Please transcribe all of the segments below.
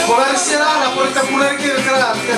Polarisiera la porta pular che era che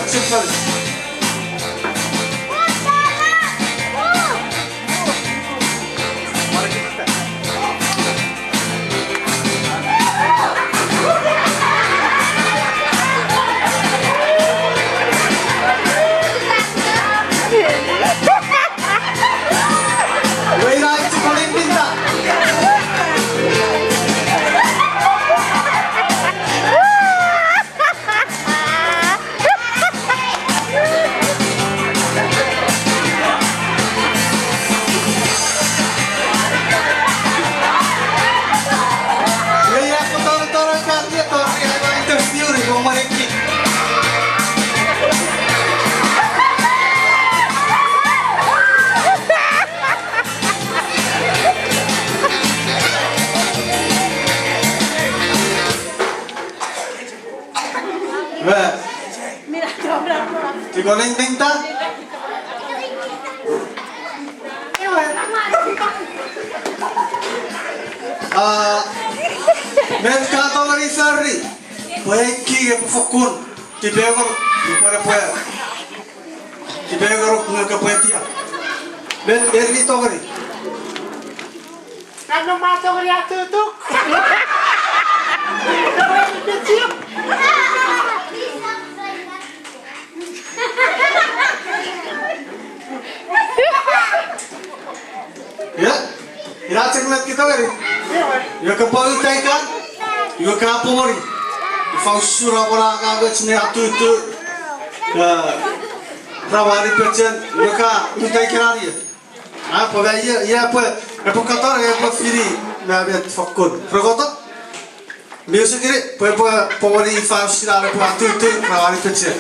Ti goleng tinta? Men kato ngari sari, boleh kiri fokun, ti begor, ti pada poya, ti begor ngaka poetia. Men ergi to ngari. Ano masuk ngari atutuk? Ya, ira ceklat kita ngari. Ya kepala ikan, ya kapori. Fausura bola kaget sini atu itu. Rawari pecen, ya ka ikan kirani. Apa gaya? Ya apa? Apa kata? Ya apa firi? Nabi fakun. Perkata? Biasa kiri, apa pori fausura apa atu itu rawari pecen.